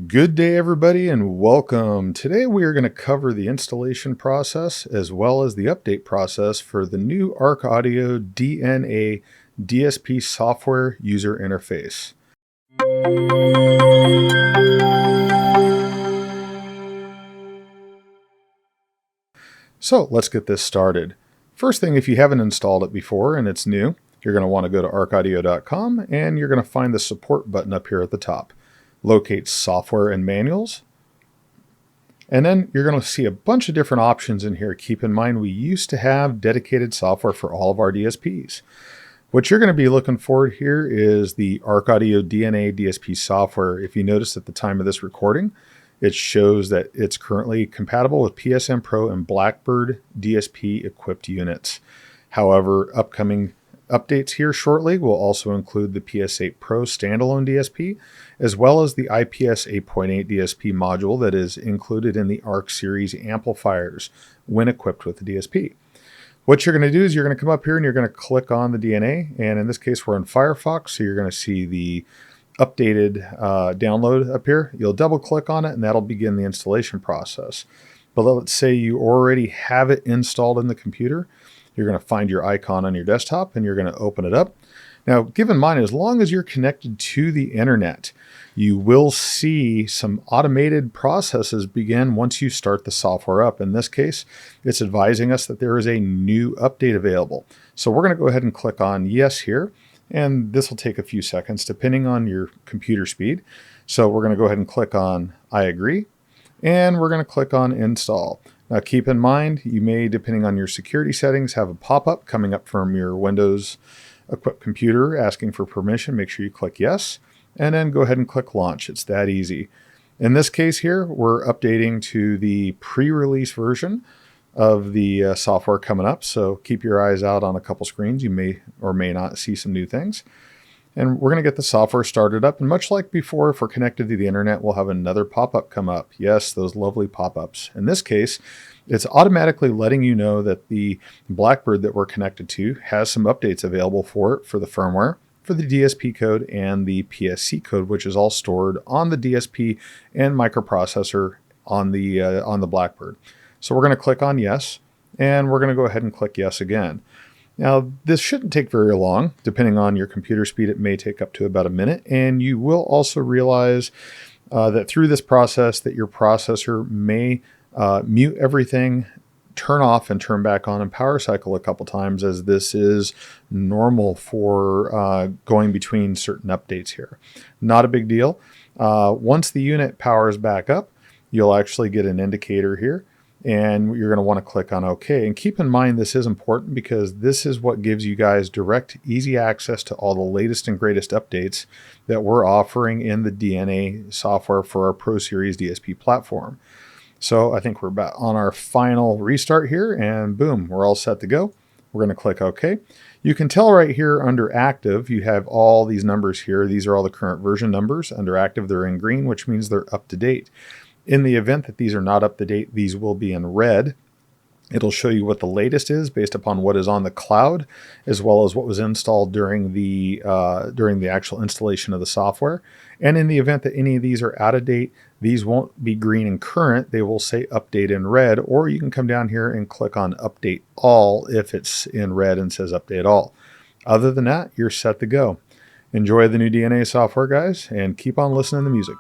Good day, everybody, and welcome. Today we are going to cover the installation process as well as the update process for the new ARC Audio DNA DSP software user interface. So let's get this started. First thing, if you haven't installed it before and it's new, you're going to want to go to arcaudio.com and you're going to find the support button up here at the top. Locate software and manuals. And then you're going to see a bunch of different options in here. Keep in mind, we used to have dedicated software for all of our DSPs. What you're going to be looking for here is the ARC Audio DNA DSP software. If you notice at the time of this recording, it shows that it's currently compatible with PSM Pro and Blackbird DSP equipped units. However, upcoming updates here shortly will also include the PS8 Pro standalone DSP, as well as the IPS 8.8 DSP module that is included in the ARC series amplifiers when equipped with the DSP. What you're going to do is you're going to come up here and you're going to click on the DNA, and in this case we're in Firefox, so you're going to see the updated download up here. You'll double click on it and that'll begin the installation process. But let's say you already have it installed in the computer. You're going to find your icon on your desktop and you're going to open it up. Now, keep in mind, as long as you're connected to the internet, you will see some automated processes begin once you start the software up. In this case, it's advising us that there is a new update available. So we're going to go ahead and click on yes here. And this will take a few seconds depending on your computer speed. So we're going to go ahead and click on I agree. And we're going to click on install. Now keep in mind, you may, depending on your security settings, have a pop-up coming up from your Windows equipped computer asking for permission. Make sure you click yes, and then go ahead and click launch. It's that easy. In this case here, we're updating to the pre-release version of the software coming up. So keep your eyes out on a couple screens. You may or may not see some new things. And we're going to get the software started up. And much like before, if we're connected to the internet, we'll have another pop-up come up. Yes, those lovely pop-ups. In this case, it's automatically letting you know that the Blackbird that we're connected to has some updates available for it, for the firmware, for the DSP code, and the PSC code, which is all stored on the DSP and microprocessor on the Blackbird. So we're going to click on yes, and we're going to go ahead and click yes again. Now, this shouldn't take very long. Depending on your computer speed, it may take up to about a minute. And you will also realize that through this process that your processor may mute everything, turn off and turn back on, and power cycle a couple times, as this is normal for going between certain updates here. Not a big deal. Once the unit powers back up, you'll actually get an indicator here. And you're going to want to click on OK. And keep in mind, this is important because this is what gives you guys direct, easy access to all the latest and greatest updates that we're offering in the DNA software for our Pro Series DSP platform. So I think we're about on our final restart here, and boom, we're all set to go. We're going to click OK. You can tell right here under active, you have all these numbers here. These are all the current version numbers. Under active, they're in green, which means they're up to date. In the event that these are not up to date, these will be in red. It'll show you what the latest is based upon what is on the cloud, as well as what was installed during the actual installation of the software. And in the event that any of these are out of date, these won't be green and current. They will say update in red, or you can come down here and click on update all if it's in red and says update all. Other than that, you're set to go. Enjoy the new DNA software, guys, and keep on listening to music.